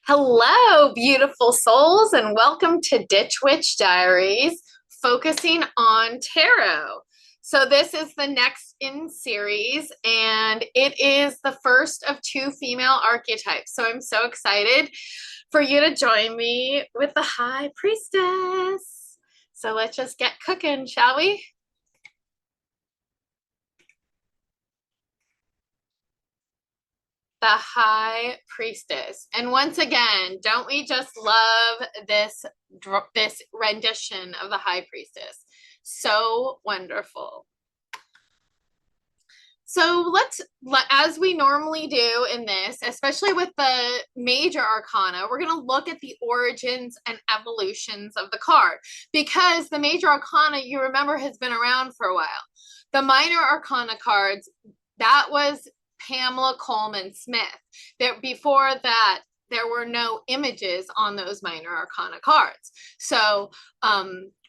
Hello, beautiful souls, and welcome to Ditch Witch Diaries, focusing on tarot. So this is the next in series, and it is the first of two female archetypes. So I'm so excited for you to join me with the High Priestess. So let's just get cooking, shall we? The High Priestess. And once again, don't we just love this rendition of the High Priestess? So wonderful. So as we normally do in this, especially with the major arcana, we're going to look at the origins and evolutions of the card, because the major arcana, you remember, has been around for a while. The minor arcana cards, that was Pamela Coleman Smith. Before that, there were no images on those minor arcana cards. So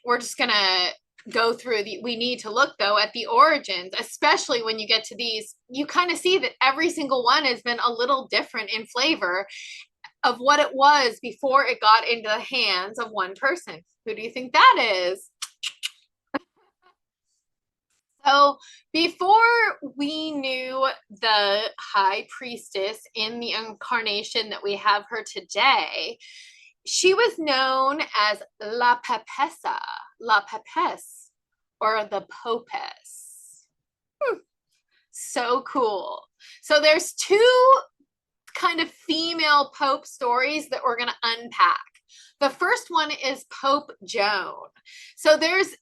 we're just going to go through we need to look though at the origins, especially when you get to these. You kind of see that every single one has been a little different in flavor of what it was before it got into the hands of one person. Who do you think that is? So before we knew the High Priestess in the incarnation that we have her today, she was known as La Papessa, La Popess, or the Popess. So cool. So there's two kind of female Pope stories that we're going to unpack. The first one is Pope Joan. So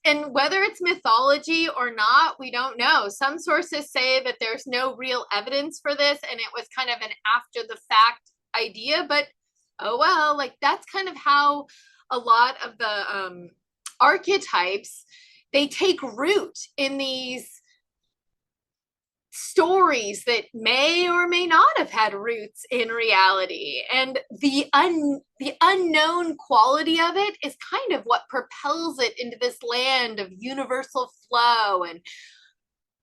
and whether it's mythology or not, we don't know. Some sources say that there's no real evidence for this, and it was kind of an after the fact idea, but oh well, like that's kind of how a lot of the archetypes, they take root in these stories that may or may not have had roots in reality, and the unknown quality of it is kind of what propels it into this land of universal flow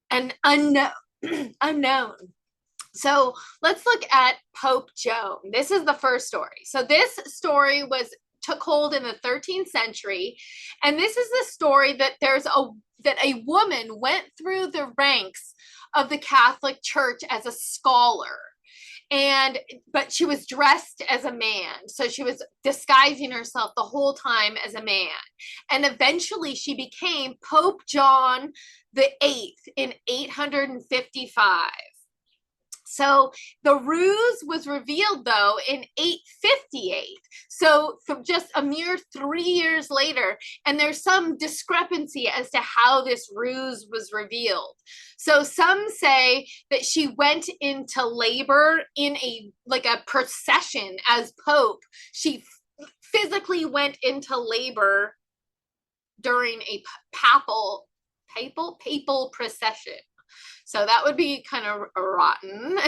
and unknown. So let's look at Pope Joan. This is the first story. So this story took hold in the 13th century, and this is the story that a woman went through the ranks of the Catholic Church as a scholar, but she was dressed as a man, so she was disguising herself the whole time as a man, and eventually she became Pope John the 8th in 855. So the ruse was revealed, though, in 858. So from just a mere 3 years later, and there's some discrepancy as to how this ruse was revealed. So some say that she went into labor in a procession as Pope. She physically went into labor during a papal procession. So that would be kind of rotten.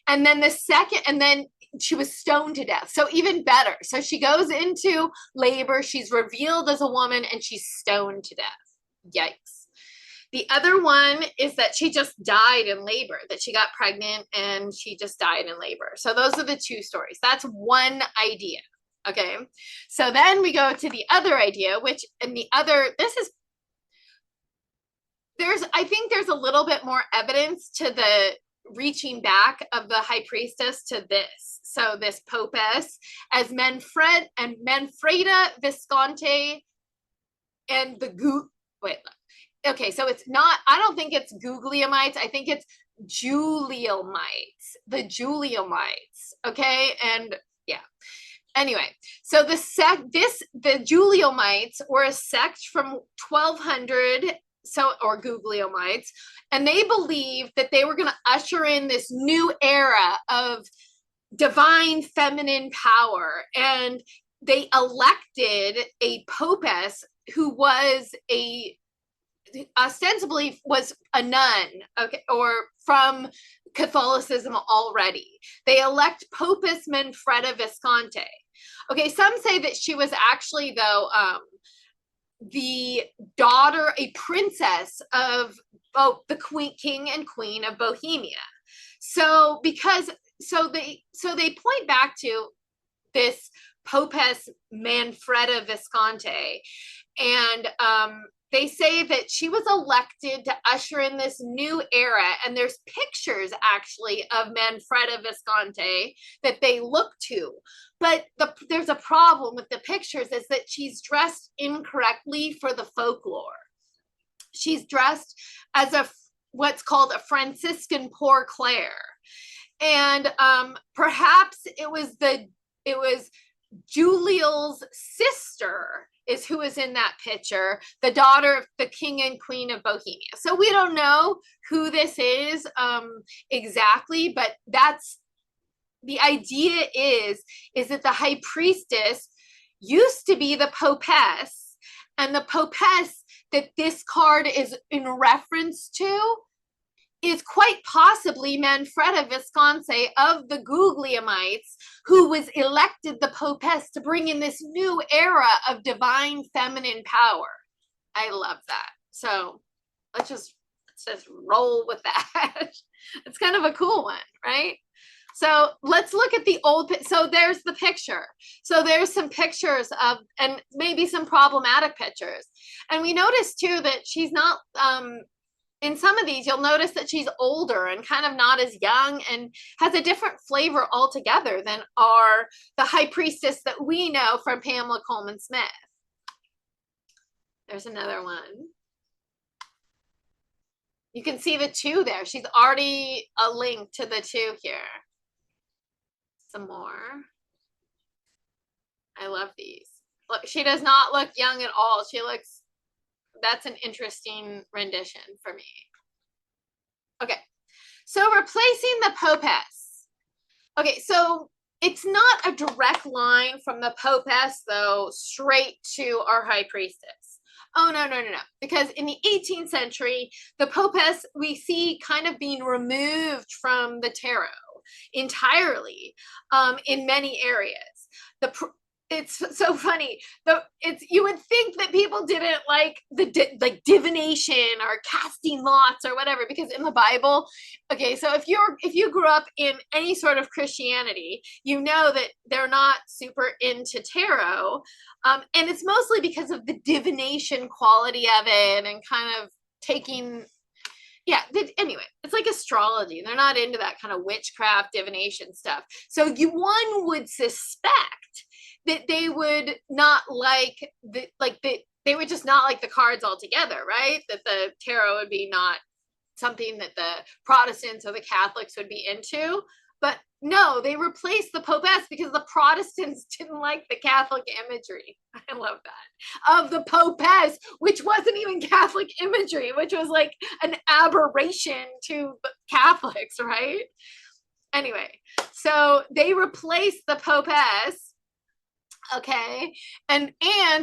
And then she was stoned to death. So even better. So she goes into labor, she's revealed as a woman, and she's stoned to death. Yikes. The other one is that she just died in labor, that she got pregnant and she just died in labor. So those are the two stories. That's one idea. Okay. So then we go to the other idea, I think there's a little bit more evidence to the reaching back of the High Priestess to this. So this Popess as Manfreda Visconti and so it's not, I don't think it's Guglielmites. I think it's Guglielmites, the Guglielmites. Okay. And yeah. Anyway, so the Guglielmites were a sect from 1200, or Guglielmites, and they believed that they were going to usher in this new era of divine feminine power, and they elected a popess who was ostensibly was a nun, okay, or from Catholicism already. They elect Popess Manfreda Visconti. Okay, some say that she was actually, though, the daughter, a princess of the king and queen of Bohemia. So they point back to this Popess Manfreda Visconti. And they say that she was elected to usher in this new era. And there's pictures actually of Manfreda Visconti that they look to. But there's a problem with the pictures, is that she's dressed incorrectly for the folklore. She's dressed as what's called a Franciscan Poor Clare. And perhaps it was Juliel's sister is who is in that picture, the daughter of the king and queen of Bohemia. So we don't know who this is exactly, but that's the idea is that the high priestess used to be the Popess, and the Popess that this card is in reference to is quite possibly Manfreda Visconti of the Guglielmites, who was elected the Popess to bring in this new era of divine feminine power. I love that. So let's just roll with that. It's kind of a cool one, right? So let's look at the old, so there's the picture. So there's some pictures of, and maybe some problematic pictures. And we notice too that she's not, in some of these, you'll notice that she's older and kind of not as young and has a different flavor altogether than the high priestess that we know from Pamela Coleman Smith. There's another one. You can see the two there. She's already a link to the two here. Some more. I love these. Look, she does not look young at all. She looks, that's an interesting rendition for me. Okay, so replacing the Popess. Okay, so it's not a direct line from the Popess, though, straight to our high priestess. Oh, no. Because in the 18th century, the Popess we see kind of being removed from the tarot entirely in many areas. It's so funny. You would think that people didn't like like divination or casting lots or whatever, because in the Bible, okay, so if you grew up in any sort of Christianity, you know that they're not super into tarot, and it's mostly because of the divination quality of it and kind of taking. Yeah, anyway, it's like astrology. They're not into that kind of witchcraft, divination stuff. So one would suspect that they would not like they would just not like the cards altogether, right? That the tarot would be not something that the Protestants or the Catholics would be into. But no, they replaced the Popess because the Protestants didn't like the Catholic imagery. I love that. Of the Popess, which wasn't even Catholic imagery, which was like an aberration to Catholics, right? Anyway, so they replaced the Popess. Okay, and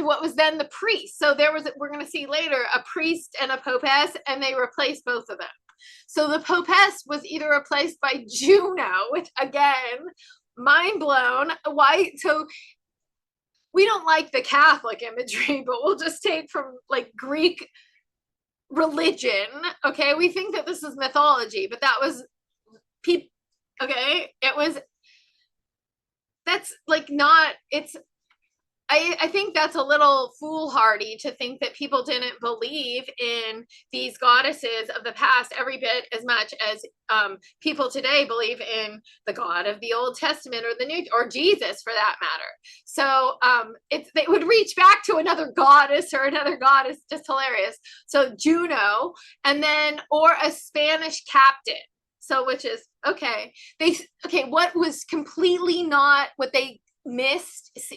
what was then the priest. So there was, we're going to see later, a priest and a Popess, and they replaced both of them. So the Popess was either replaced by Juno, which again, mind blown. Why? So we don't like the Catholic imagery, but we'll just take from like Greek religion. Okay, we think that this is mythology, but that was okay, it was, that's like not, it's, I think that's a little foolhardy to think that people didn't believe in these goddesses of the past every bit as much as people today believe in the God of the Old Testament or the New, or Jesus for that matter. So they would reach back to another goddess or another goddess, just hilarious. So Juno, and then, or a Spanish captain. So which is, okay, what was completely not, what they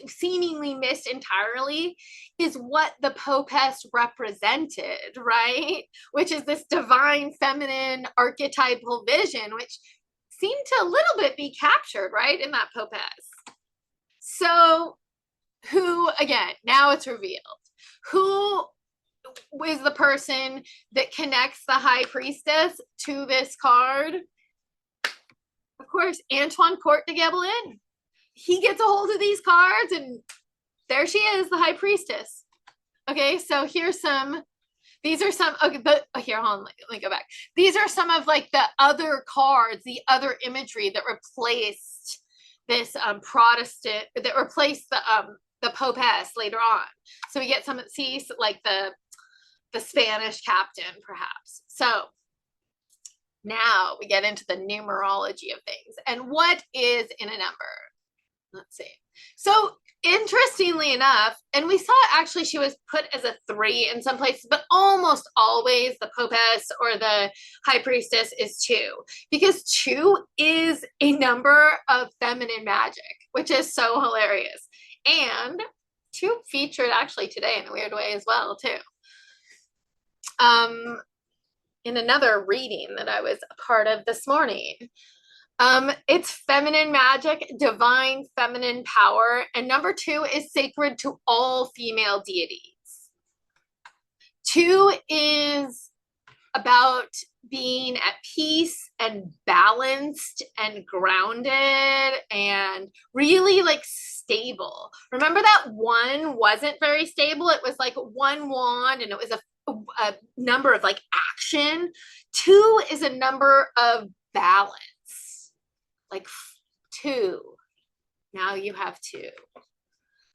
seemingly missed entirely, is what the Popess represented, right? Which is this divine feminine archetypal vision, which seemed to a little bit be captured, right, in that Popess. So who, again, now it's revealed, who is the person that connects the high priestess to this card? Of course, Antoine Court de Gébelin. He gets a hold of these cards, and there she is, the high priestess. Okay, so here's some, these are some, okay, but here, hold on, let me go back. These are some of like the other cards, the other imagery that replaced this Protestant that replaced the Popess later on. So we get some, see, like the Spanish captain, perhaps. So now we get into the numerology of things. And what is in a number? Let's see. So interestingly enough, and we saw actually she was put as a 3 in some places, but almost always the Popess or the High Priestess is 2, because 2 is a number of feminine magic, which is so hilarious. And 2 featured actually today in a weird way as well, too. In another reading that I was a part of this morning. It's feminine magic, divine feminine power, and number 2 is sacred to all female deities. 2 is about being at peace and balanced and grounded and really like stable. Remember that 1 wasn't very stable. It was like 1 wand and it was a number of like action. 2 is a number of balance, like 2. Now you have 2.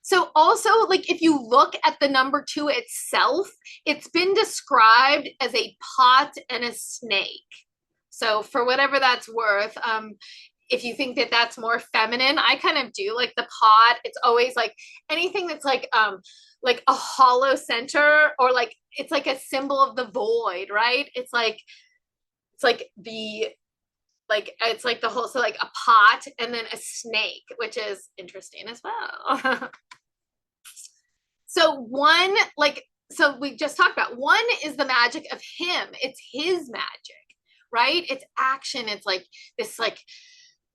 So also, like if you look at the number 2 itself, it's been described as a pot and a snake. So for whatever that's worth, if you think that that's more feminine, I kind of do like the pot. It's always like anything that's like a hollow center, or like it's like a symbol of the void, right? It's like the it's like the whole, so like a pot and then a snake, which is interesting as well. So 1, like, so we just talked about 1 is the magic of him. It's his magic, right? It's action. It's like this like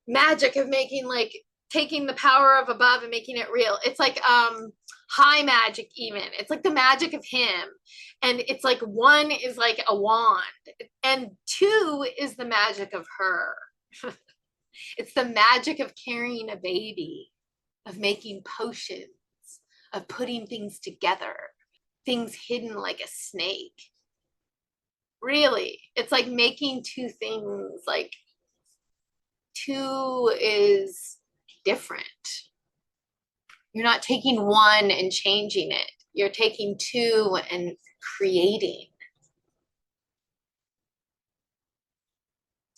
magic of making, like taking the power of above and making it real. It's like high magic even. It's like the magic of him. And it's like 1 is like a wand and 2 is the magic of her. It's the magic of carrying a baby, of making potions, of putting things together, things hidden like a snake. Really, it's like making 2 things, like 2 is different. You're not taking 1 and changing it. You're taking 2 and creating.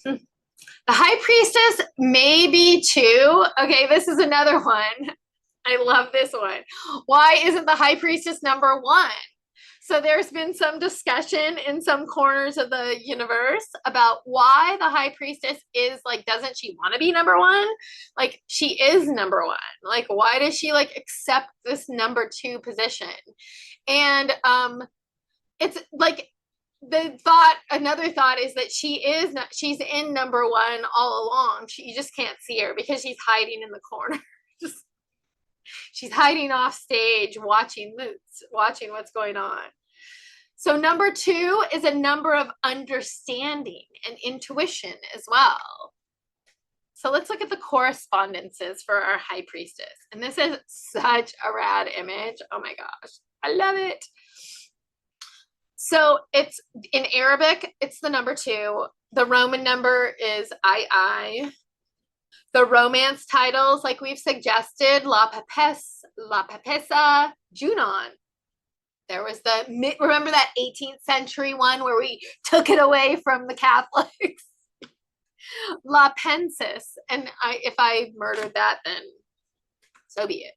The High Priestess may be 2. Okay, this is another one. I love this one. Why isn't the High Priestess number 1? So there's been some discussion in some corners of the universe about why the High Priestess is like, doesn't she want to be number 1? Like she is number 1. Like why does she like accept this number 2 position? And it's like another thought is that she's in number 1 all along. You just can't see her because she's hiding in the corner. She's hiding off stage, watching what's going on. So number 2 is a number of understanding and intuition as well. So let's look at the correspondences for our High Priestess. And this is such a rad image. Oh my gosh, I love it. So it's in Arabic, it's the number 2. The Roman number is II. The romance titles, like we've suggested, La Papessa, La Papessa, Junon. There was remember that 18th century one where we took it away from the Catholics? La Pensis. And if I murdered that, then so be it.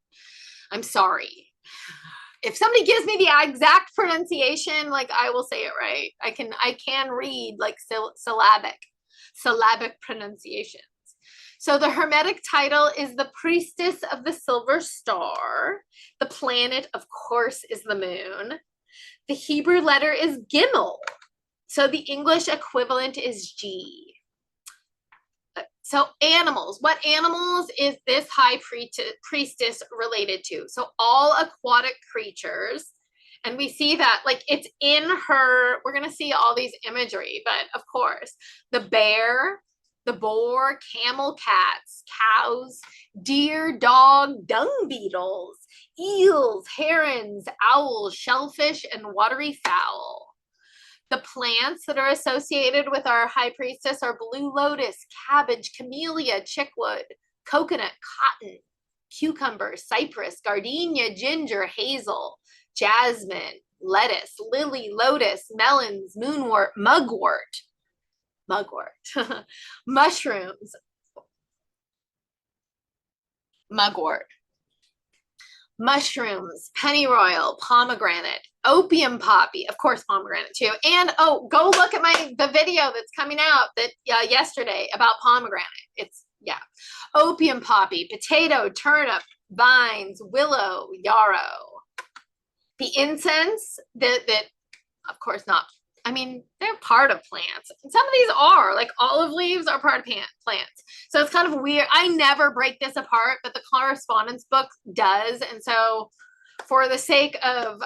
I'm sorry. If somebody gives me the exact pronunciation, like I will say it right. I can read like syllabic pronunciations. So the Hermetic title is the Priestess of the Silver Star. The planet, of course, is the moon. The Hebrew letter is Gimel. So the English equivalent is G. So animals. What animals is this High Priestess related to? So all aquatic creatures. And we see that, like, it's in her, we're going to see all these imagery, but of course, the bear, the boar, camel, cats, cows, deer, dog, dung beetles, eels, herons, owls, shellfish, and watery fowl. The plants that are associated with our High Priestess are blue lotus, cabbage, camellia, chickwood, coconut, cotton, cucumber, cypress, gardenia, ginger, hazel, jasmine, lettuce, lily, lotus, melons, moonwort, mugwort, mushrooms, mugwort, mushrooms, pennyroyal, pomegranate, opium poppy, of course pomegranate too, and oh, go look at the video that's coming out that yesterday about pomegranate. It's opium poppy, potato, turnip, vines, willow, yarrow. The incense that of course not. I mean, they're part of plants. And some of these are, like olive leaves are part of plants. So it's kind of weird. I never break this apart, but the correspondence book does. And so for the sake of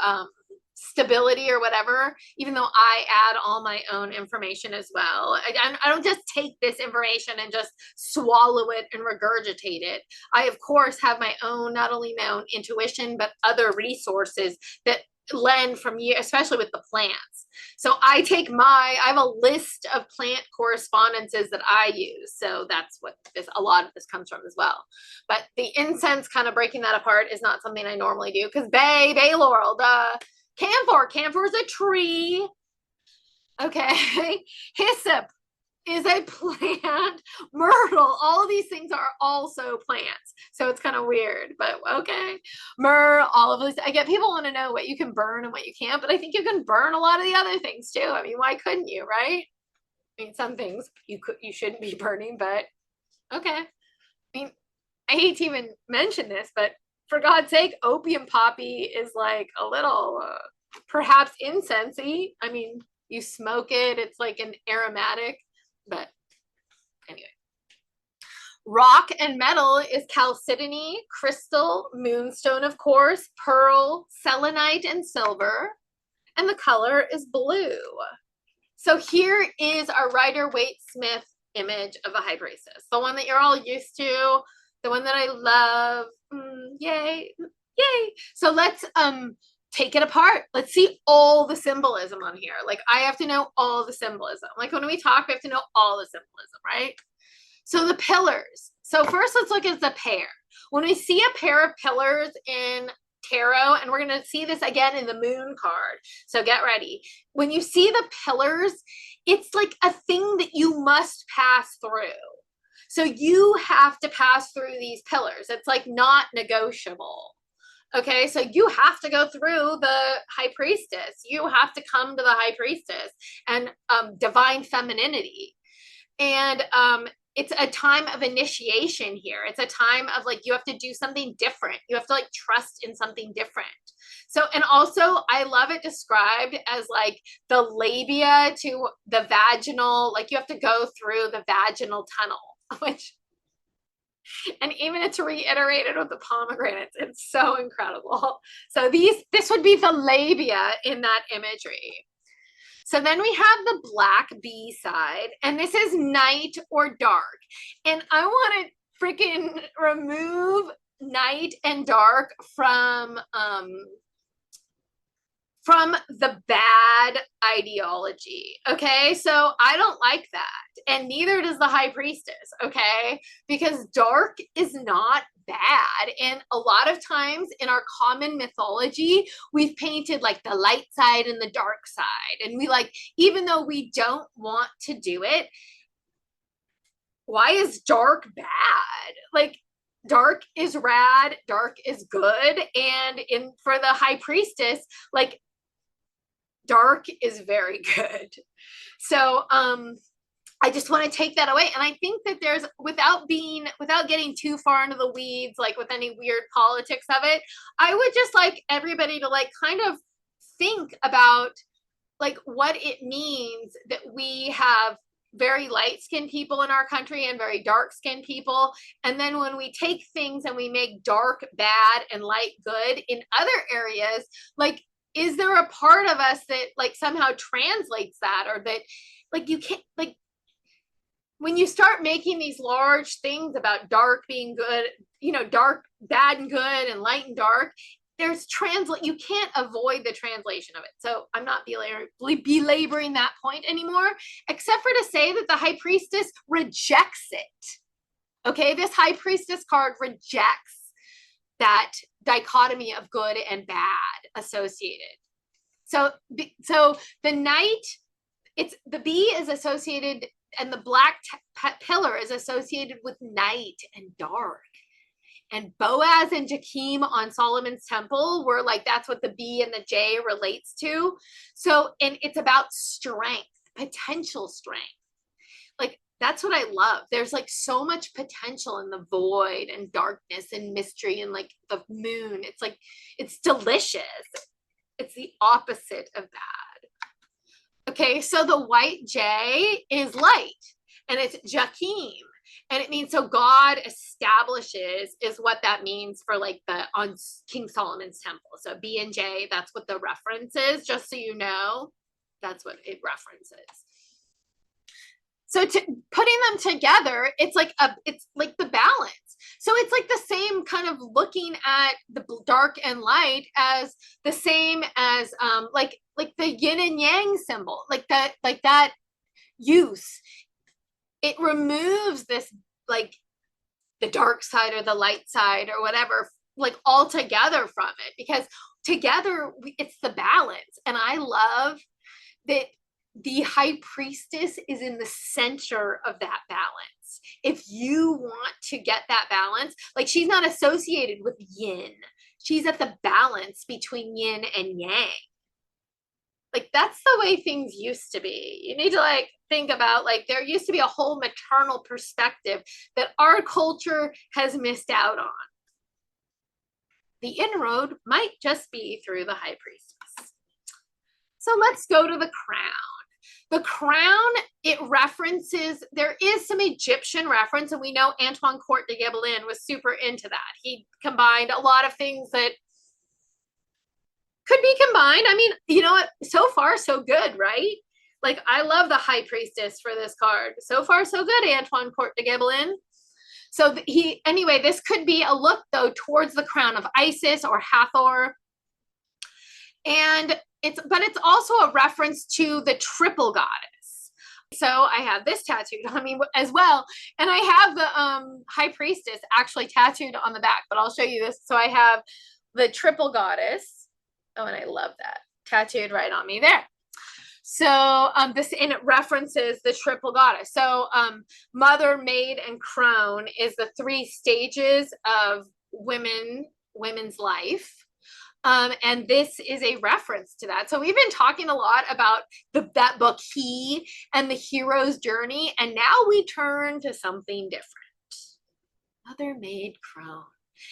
stability or whatever, even though I add all my own information as well, I don't just take this information and just swallow it and regurgitate it. I, of course, have my own, not only my own intuition, but other resources that lend from you, especially with the plants. So I have a list of plant correspondences that I use. So that's what a lot of this comes from as well. But the incense, kind of breaking that apart, is not something I normally do because bay laurel, camphor is a tree. Okay. Hyssop is a plant. Myrtle, all of these things are also plants. So it's kind of weird, but okay. Myrrh, all of these. I get people want to know what you can burn and what you can't, but I think you can burn a lot of the other things too. I mean, why couldn't you, right? I mean, some things you shouldn't be burning, but okay. I mean, I hate to even mention this, but for God's sake, opium poppy is like a little, perhaps incensey. I mean, you smoke it, it's like an aromatic. But anyway, rock and metal is chalcedony, crystal, moonstone, of course, pearl, selenite, and silver. And the color is blue. So here is our Rider-Waite-Smith image of a High Priestess. The one that you're all used to, the one that I love. Yay, yay. So let's take it apart. Let's see all the symbolism on here. Like, I have to know all the symbolism. Like, when we talk, we have to know all the symbolism, right? So the pillars. So first, let's look at the pair. When we see a pair of pillars in tarot, and we're going to see this again in the moon card. So get ready. When you see the pillars, it's like a thing that you must pass through. So you have to pass through these pillars. It's like not negotiable. Okay, so you have to go through the High Priestess. You have to come to the High Priestess and divine femininity. And it's a time of initiation here. It's a time of like, you have to do something different. You have to like trust in something different. So, and also I love it described as like the labia to the vaginal, like you have to go through the vaginal tunnel, which, and even it's reiterated with the pomegranates. It's so incredible. So this would be the labia in that imagery. So then we have the black B side, and this is night or dark. And I want to freaking remove night and dark from the bad ideology. Okay, so I don't like that, and neither does the High Priestess. Okay, because dark is not bad, and a lot of times in our common mythology, we've painted like the light side and the dark side, and we like, even though we don't want to do it, why is dark bad? Like, dark is rad, dark is good, and for the High Priestess, like, dark is very good. So I just want to take that away. And I think that there's, without getting too far into the weeds, like with any weird politics of it, I would just like everybody to like kind of think about like what it means that we have very light-skinned people in our country and very dark-skinned people. And then when we take things and we make dark bad and light good in other areas, like, is there a part of us that like somehow translates that, or that like you can't, like, when you start making these large things about dark being good, you know, dark, bad and good, and light and dark, you can't avoid the translation of it. So I'm not belaboring that point anymore, except for to say that the High Priestess rejects it. Okay, this High Priestess card rejects that dichotomy of good and bad associated. So the Knight, it's the bee is associated, and the black pillar is associated with night and dark. And Boaz and Jakim on Solomon's Temple were like, that's what the B and the J relates to. So, and it's about strength, potential strength. Like, that's what I love. There's like so much potential in the void and darkness and mystery and like the moon. It's like, it's delicious. It's the opposite of bad. Okay, so the white J is light, and it's Jakim. And it means, so God establishes is what that means for like the on King Solomon's Temple. So B and J, that's what the reference is, just so you know. That's what it references. So putting them together, it's like the balance. So it's like the same kind of looking at the dark and light as the same as like the yin and yang symbol, like that use. It removes this like the dark side or the light side or whatever, like all together from it, because together it's the balance. And I love that the High Priestess is in the center of that balance. If you want to get that balance, like she's not associated with yin, she's at the balance between yin and yang. Like that's the way things used to be. You need to like think about, like, there used to be a whole maternal perspective that our culture has missed out on. The inroad might just be through the High Priestess. So let's go to the crown. The crown, it references, there is some Egyptian reference, and we know Antoine Court de Gébelin was super into that. He combined a lot of things that could be combined. I mean, you know what? So far, so good, right? Like, I love the High Priestess for this card. So far, so good, Antoine Court de Gébelin. So anyway, this could be a look, though, towards the crown of Isis or Hathor. And but it's also a reference to the triple goddess. So I have this tattooed on me as well. And I have the High Priestess actually tattooed on the back, but I'll show you this. So I have the triple goddess. Oh, and I love that. Tattooed right on me there. So and it references the triple goddess. So mother, maid, and crone is the 3 stages of women's life. And this is a reference to that. So we've been talking a lot about that book, He, and the hero's journey. And now we turn to something different. Mother, maid, crone.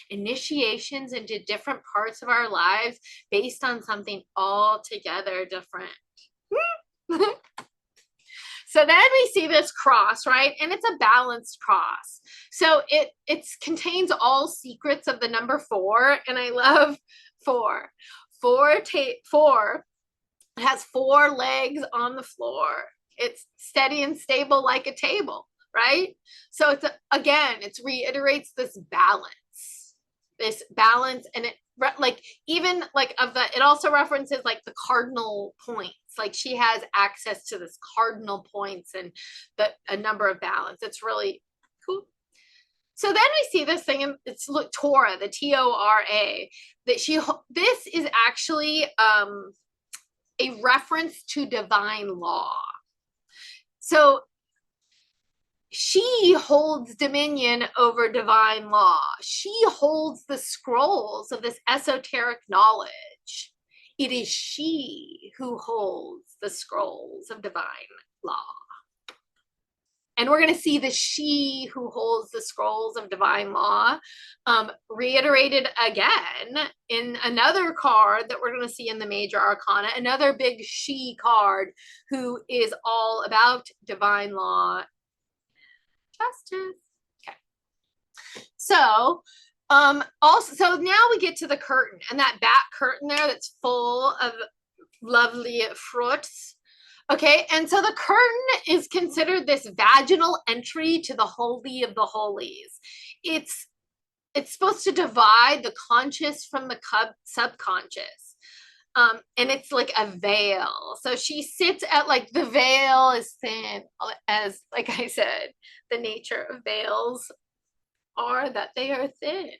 Initiations into different parts of our lives based on something altogether different. So then we see this cross, right? And it's a balanced cross. So it contains all secrets of the number 4. And I love 4. 4. It has 4 legs on the floor. It's steady and stable like a table, right? So it's it reiterates this balance. And it like even like it also references like the cardinal points. Like she has access to this cardinal points and a number of balance. It's really cool. So then we see this thing, and it's Torah, the T-O-R-A, that this is actually a reference to divine law. So she holds dominion over divine law. She holds the scrolls of this esoteric knowledge. It is she who holds the scrolls of divine law. And we're going to see the she who holds the scrolls of divine law reiterated again in another card that we're going to see in the major arcana, another big she card who is all about divine law. Justice. Okay. So also, so now we get to the curtain, and that back curtain there that's full of lovely fruits. Okay, and so the curtain is considered this vaginal entry to the holy of the holies. It's supposed to divide the conscious from the subconscious. And it's like a veil. So she sits at like, the veil is thin, as like I said, the nature of veils. are that they are thin.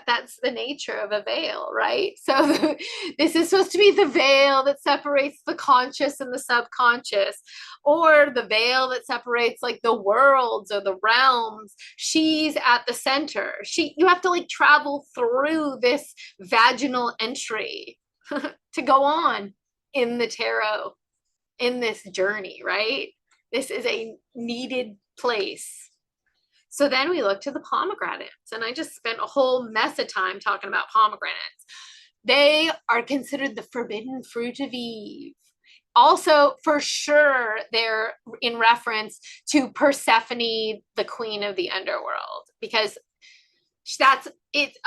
That's the nature of a veil, right? So this is supposed to be the veil that separates the conscious and the subconscious, or the veil that separates like the worlds or the realms. She's at the center. You have to like travel through this vaginal entry to go on in the tarot, in this journey, right? This is a needed place. So then we look to the pomegranates, and I just spent a whole mess of time talking about pomegranates. They are considered the forbidden fruit of Eve. Also, for sure, they're in reference to Persephone, the queen of the underworld, because that's it.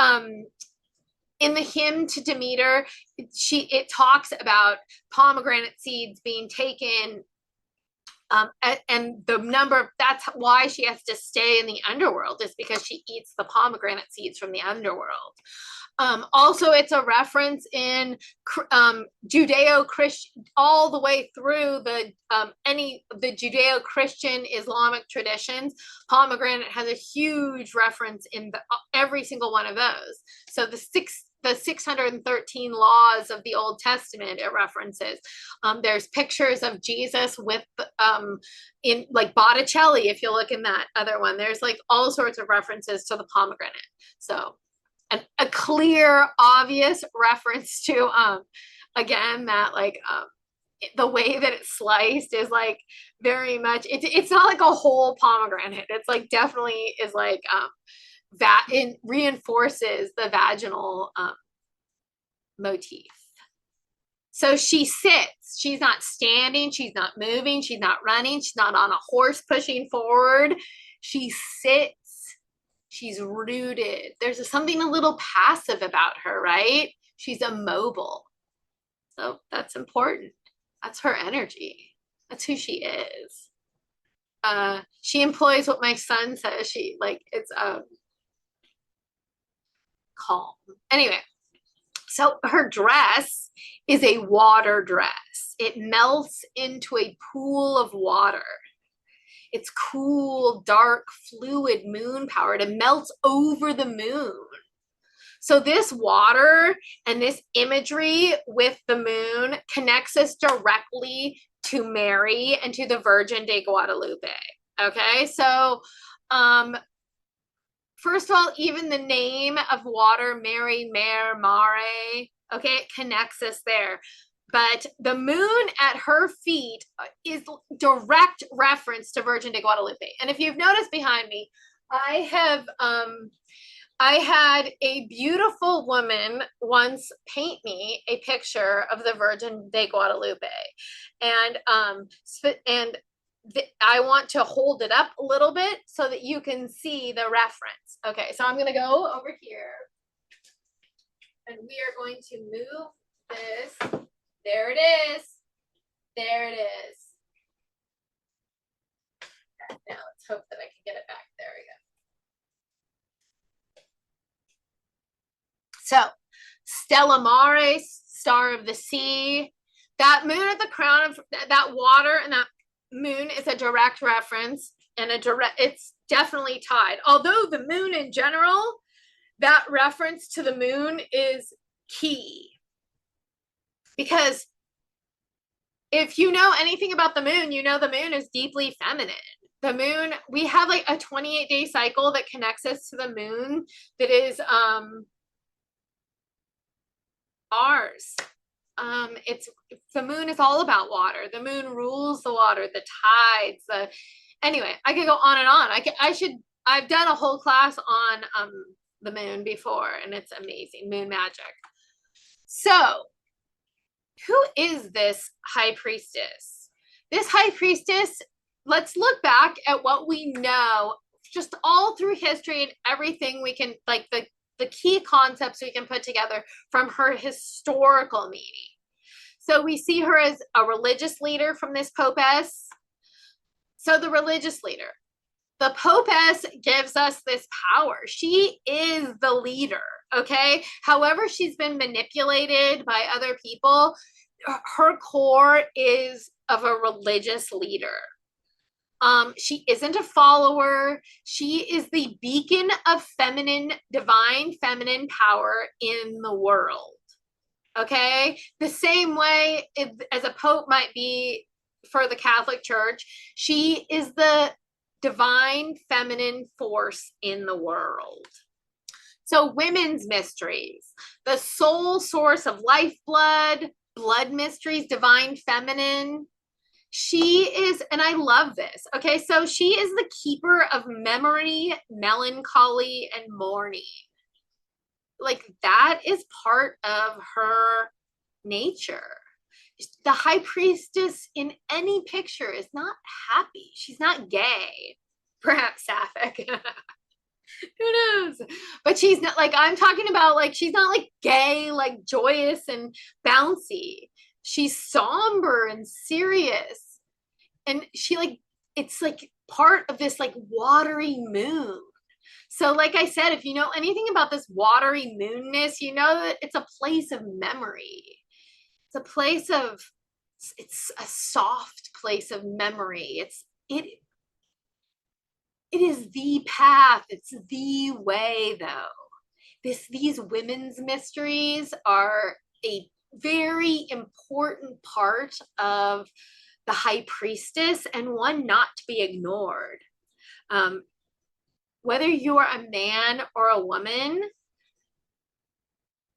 In the hymn to Demeter, it talks about pomegranate seeds being taken. And the number, that's why she has to stay in the underworld, is because she eats the pomegranate seeds from the underworld. Also, it's a reference in Judeo-Christian, all the way through the Judeo-Christian Islamic traditions. Pomegranate has a huge reference in every single one of those. So the 613 laws of the Old Testament it references. There's pictures of Jesus with in like Botticelli, if you look in that other one. There's like all sorts of references to the pomegranate. So a clear, obvious reference to again, that like the way that it's sliced is like very much, it's not like a whole pomegranate. It's like definitely is like that it reinforces the vaginal motif. So she sits. She's not standing. She's not moving. She's not running. She's not on a horse pushing forward. She sits. She's rooted. There's something a little passive about her, right? She's immobile. So that's important. That's her energy. That's who she is. She employs what my son says. She like, it's calm. Anyway, so her dress is a water dress. It melts into a pool of water. It's cool, dark, fluid, moon powered. It melts over the moon. So this water and this imagery with the moon connects us directly to Mary and to the Virgin de Guadalupe. Okay, so first of all, even the name of water, Mary, Mare, Mare, okay, it connects us there. But the moon at her feet is direct reference to Virgin de Guadalupe. And if you've noticed behind me, I had a beautiful woman once paint me a picture of the Virgin de Guadalupe. And I want to hold it up a little bit so that you can see the reference. Okay, so I'm going to go over here. And we are going to move this. There it is. There it is. Okay, now let's hope that I can get it back. There we go. So, Stella Mare, star of the sea. That moon at the crown of that water and that moon is a direct reference, and it's definitely tied. Although the moon in general, that reference to the moon is key. Because if you know anything about the moon, you know the moon is deeply feminine. The moon, we have like a 28-day cycle that connects us to the moon that is ours. It's the moon is all about water. The moon rules the water, the tides, anyway, I could go on and on. I've done a whole class on the moon before, and it's amazing. Moon magic. So who is this high priestess? This high priestess, let's look back at what we know just all through history and everything we can, like the key concepts we can put together from her historical meaning. So we see her as a religious leader from this Popess. So the religious leader. The Popess gives us this power. She is the leader, okay? However she's been manipulated by other people, her core is of a religious leader. She isn't a follower. She is the beacon of feminine, divine feminine power in the world. Okay? The same way as a pope might be for the Catholic Church, she is the divine feminine force in the world. So, women's mysteries, the soul source of lifeblood, blood mysteries, divine feminine. She is, and I love this. Okay, so she is the keeper of memory, melancholy, and mourning. Like, that is part of her nature. The high priestess in any picture is not happy. She's not gay. Perhaps sapphic. Who knows? But she's not, like, I'm talking about, like, she's not like gay, like joyous and bouncy. She's somber and serious. And she, like, it's like part of this like watery moon. So, like I said, if you know anything about this watery moonness, you know that it's a place of memory. It's a place of, it's a soft place of memory. It is the path. It's the way, though. These women's mysteries are a very important part of the high priestess, and one not to be ignored. Whether you're a man or a woman,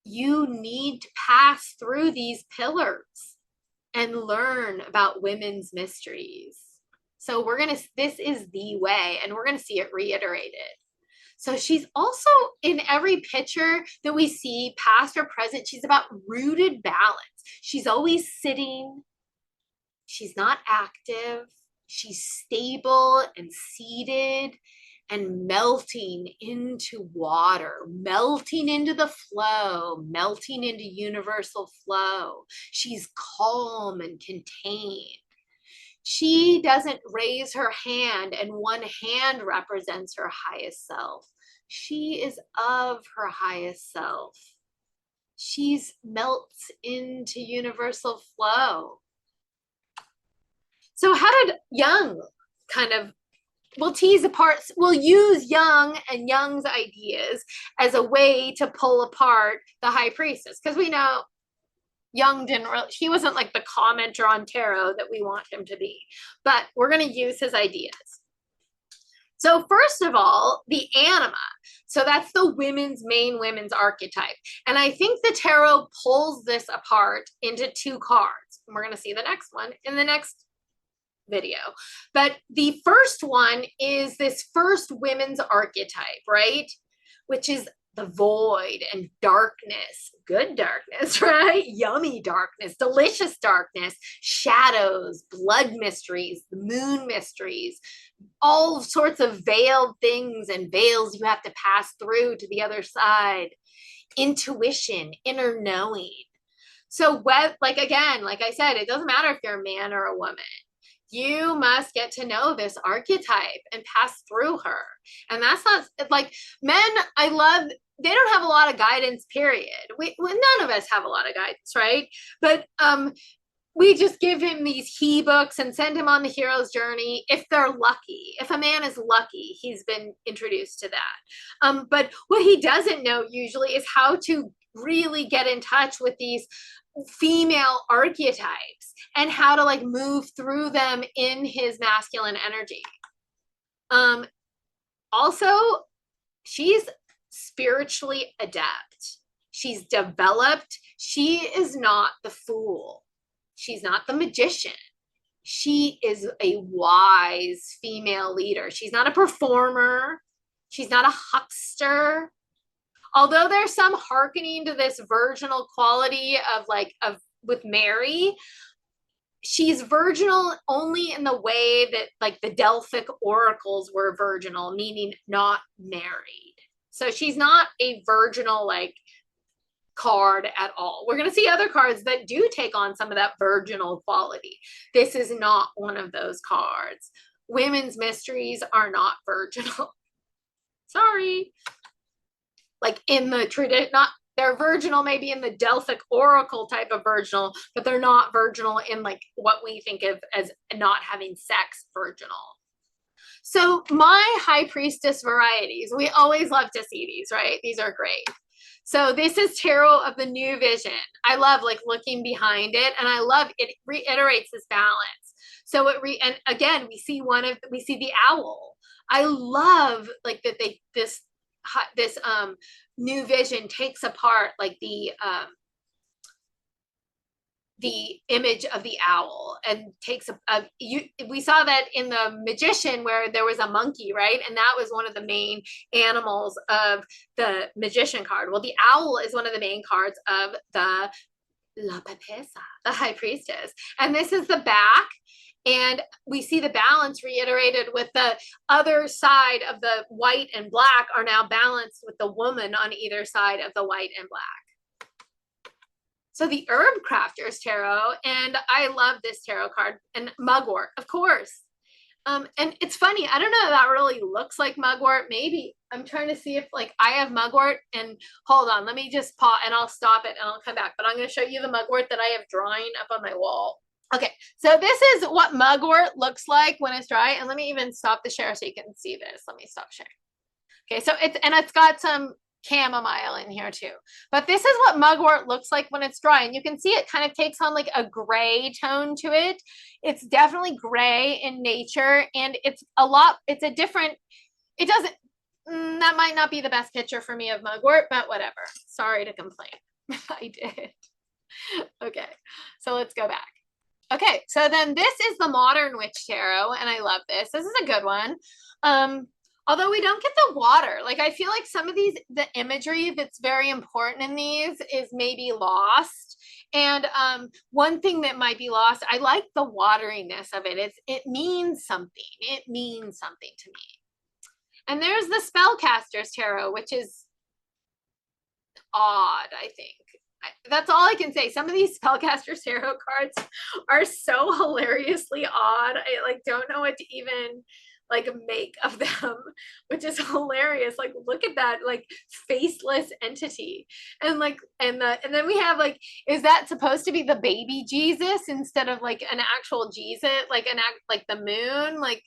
you need to pass through these pillars and learn about women's mysteries. So this is the way, and we're gonna see it reiterated. So she's also in every picture that we see, past or present, she's about rooted balance. She's always sitting. She's not active. She's stable and seated and melting into water, melting into the flow, melting into universal flow. She's calm and contained. She doesn't raise her hand and one hand represents her highest self. She is of her highest self. She's melts into universal flow. So how did Jung kind of, we'll tease apart, we'll use Jung and Jung's ideas as a way to pull apart the high priestess, because we know Jung didn't really, he wasn't like the commenter on tarot that we want him to be, but we're going to use his ideas. So first of all, the anima. So that's the main women's archetype. And I think the tarot pulls this apart into two cards. And we're going to see the next one in the next video. But the first one is this first women's archetype, right? Which is the void and darkness, good darkness, right? Yummy darkness, delicious darkness, shadows, blood mysteries, the moon mysteries, all sorts of veiled things and veils you have to pass through to the other side. Intuition, inner knowing. So, like again, like I said, it doesn't matter if you're a man or a woman. You must get to know this archetype and pass through her. And that's not like men, I love, they don't have a lot of guidance, period. None of us have a lot of guidance, right? But we just give him these he books and send him on the hero's journey if they're lucky. If a man is lucky, he's been introduced to that. But what he doesn't know usually is how to really get in touch with these female archetypes and how to like move through them in his masculine energy. Also, she's spiritually adept. She's developed. She is not the fool. She's not the magician. She is a wise female leader. She's not a performer. She's not a huckster. Although there's some hearkening to this virginal quality of with Mary, she's virginal only in the way that like the Delphic oracles were virginal, meaning not married. So she's not a virginal like card at all. We're going to see other cards that do take on some of that virginal quality. This is not one of those cards. Women's mysteries are not virginal. Sorry. Like in the tradition, not, they're virginal maybe in the Delphic oracle type of virginal, but they're not virginal in like what we think of as not having sex virginal. So my High Priestess varieties, we always love to see these, right? These are great. So this is Tarot of the New Vision. I love like looking behind it, and I love it reiterates this balance. So and again, we see the owl. I love like that this New Vision takes apart like the image of the owl and takes we saw that in the Magician where there was a monkey, right? And that was one of the main animals of the Magician card. Well, the owl is one of the main cards of the La Papessa, the High Priestess. And this is the back. And we see the balance reiterated with the other side of the white and black are now balanced with the woman on either side of the white and black. So the Herb Crafter's Tarot, and I love this tarot card, and mugwort, of course. And it's funny, I don't know if that really looks like mugwort. Maybe I'm trying to see if like I have mugwort, and hold on, let me just pause and I'll stop it and I'll come back. But I'm going to show you the mugwort that I have drawing up on my wall. Okay, so this is what mugwort looks like when it's dry. And let me even stop the share so you can see this. Let me stop sharing. Okay, so it's got some chamomile in here too, but this is what mugwort looks like when it's dry, and you can see it kind of takes on like a gray tone to it. It's definitely gray in nature, and it's a different, it doesn't, that might not be the best picture for me of mugwort, but whatever, sorry to complain. I did. Okay, so let's go back. Okay, so then this is the Modern Witch Tarot, and I love this. This is a good one. Although we don't get the water, like I feel like some of these, the imagery that's very important in these is maybe lost. And one thing that might be lost, I like the wateriness of it. It means something. It means something to me. And there's the Spellcaster's Tarot, which is odd, I think. That's all I can say. Some of these Spellcaster's Tarot cards are so hilariously odd. I like don't know what to even like make of them, which is hilarious. Like look at that like faceless entity, and like and then we have like, is that supposed to be the baby Jesus instead of like an actual Jesus, like like the moon? Like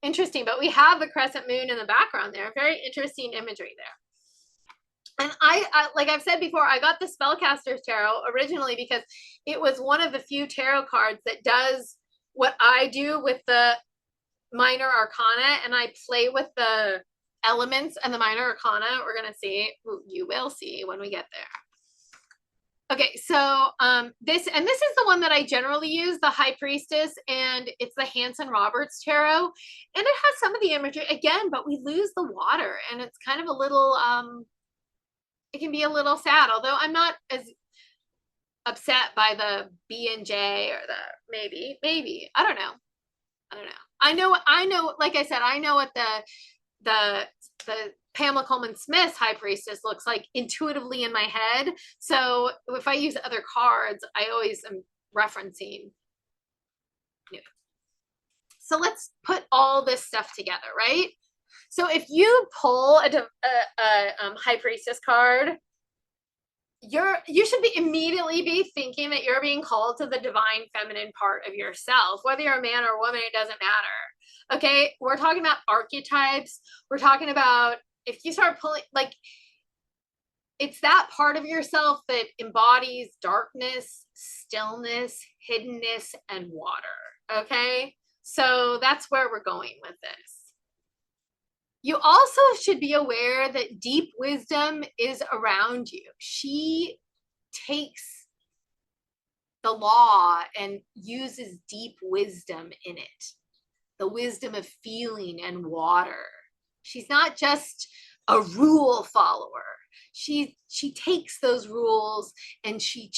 interesting, but we have the crescent moon in the background there. Very interesting imagery there. And I like I've said before, I got the Spellcaster's Tarot originally because it was one of the few tarot cards that does what I do with the minor arcana, and I play with the elements and the minor arcana. We're gonna see, you will see when we get there. Okay, so this is the one that I generally use, the High Priestess, and it's the Hanson Roberts Tarot, and it has some of the imagery again, but we lose the water, and it's kind of a little it can be a little sad, although I'm not as upset by the B&J or the maybe I don't know. I know, like I said, I know what the Pamela Coleman Smith's High Priestess looks like intuitively in my head. So if I use other cards, I always am referencing new. So let's put all this stuff together, right? So if you pull a High Priestess card, you should immediately be thinking that you're being called to the divine feminine part of yourself. Whether you're a man or a woman, it doesn't matter. Okay, we're talking about archetypes. We're talking about, if you start pulling, like, it's that part of yourself that embodies darkness, stillness, hiddenness, and water. Okay, so that's where we're going with this. You also should be aware that deep wisdom is around you. She takes the law and uses deep wisdom in it. The wisdom of feeling and water. She's not just a rule follower. She takes those rules and she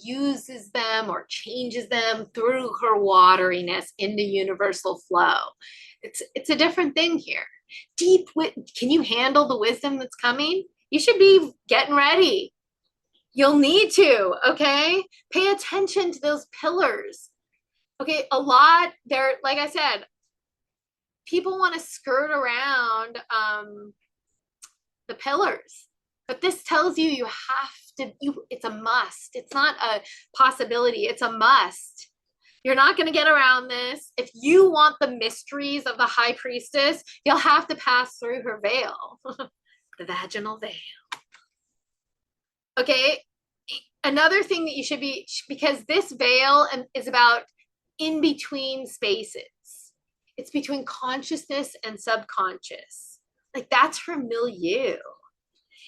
uses them or changes them through her wateriness into universal flow. It's a different thing here. Can you handle the wisdom that's coming? You should be getting ready. You'll need to, okay? Pay attention to those pillars. Okay, a lot there, like I said, people want to skirt around the pillars, but this tells you you have to, it's a must. It's not a possibility, it's a must. You're not going to get around this. If you want the mysteries of the High Priestess, you'll have to pass through her veil, the vaginal veil. Okay. Another thing that you should be, because this veil is about in between spaces. It's between consciousness and subconscious. Like that's her milieu.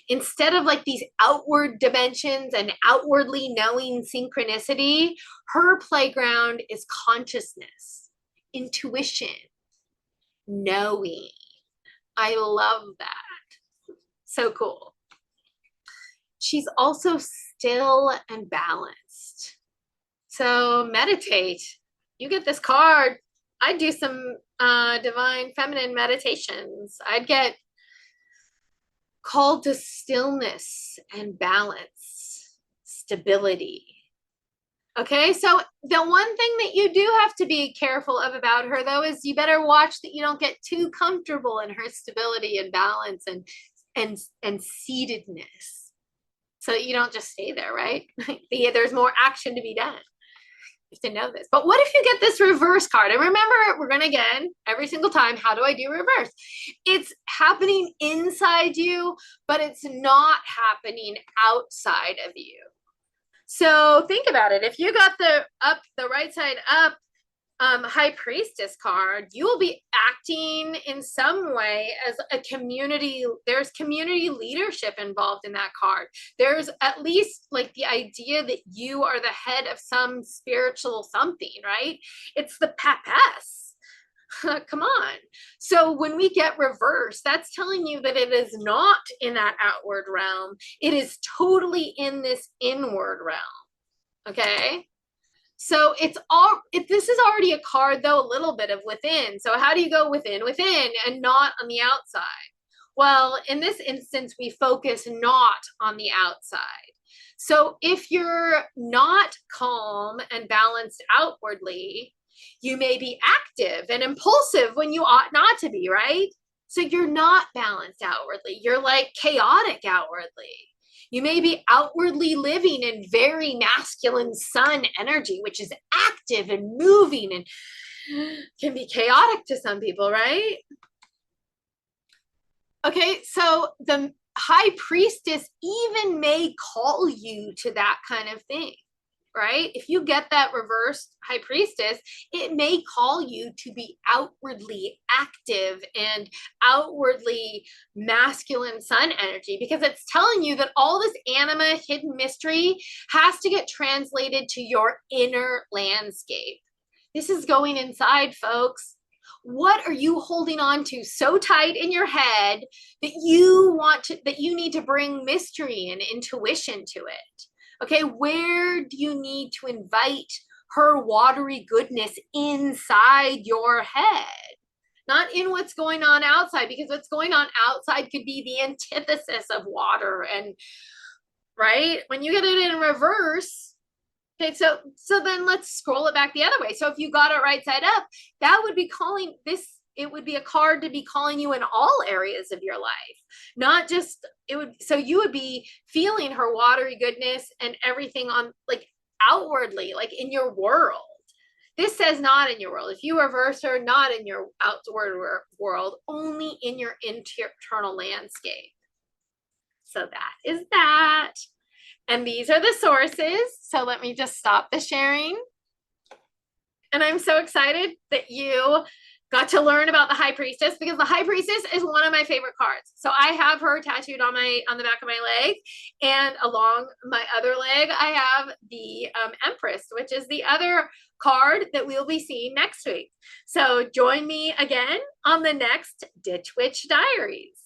Instead of like these outward dimensions and outwardly knowing synchronicity, her playground is consciousness, intuition, knowing. I love that. So cool. She's also still and balanced. So meditate. You get this card. I'd do some divine feminine meditations. I'd get called to stillness and balance, stability. Okay, so the one thing that you do have to be careful of about her, though, is you better watch that you don't get too comfortable in her stability and balance and seatedness, so that you don't just stay there, right? There's more action to be done. You have to know this. But what if you get this reverse card? And remember, we're going to, again, every single time, how do I do reverse? It's happening inside you, but it's not happening outside of you. So think about it. If you got the right side up High Priestess card, you will be acting in some way as a community. There's community leadership involved in that card. There's at least like the idea that you are the head of some spiritual something, right? It's the Papess. Come on. So when we get reversed, that's telling you that it is not in that outward realm. It is totally in this inward realm. Okay. So this is already a card, though, a little bit of within. So how do you go within and not on the outside? Well, in this instance, we focus not on the outside. So if you're not calm and balanced outwardly, you may be active and impulsive when you ought not to be, right? So you're not balanced outwardly. You're like chaotic outwardly. You may be outwardly living in very masculine sun energy, which is active and moving and can be chaotic to some people, right? Okay, so the High Priestess even may call you to that kind of thing, right? If you get that reversed High Priestess, it may call you to be outwardly active and outwardly masculine sun energy, because it's telling you that all this anima, hidden mystery, has to get translated to your inner landscape. This is going inside, folks. What are you holding on to so tight in your head that you need to bring mystery and intuition to it? Okay, where do you need to invite her watery goodness inside your head? Not in what's going on outside, because what's going on outside could be the antithesis of water. And right, when you get it in reverse, okay, so then let's scroll it back the other way. So if you got it right side up, that would be calling this, it would be a card to be calling you in all areas of your life, not just, so you would be feeling her watery goodness and everything on like outwardly, like in your world. This says not in your world. If you reverse her, not in your outward world, only in your internal landscape. So that is that. And these are the sources. So let me just stop the sharing. And I'm so excited that you got to learn about the High Priestess, because the High Priestess is one of my favorite cards. So I have her tattooed on the back of my leg, and along my other leg, I have the Empress, which is the other card that we'll be seeing next week. So join me again on the next Ditch Witch Diaries.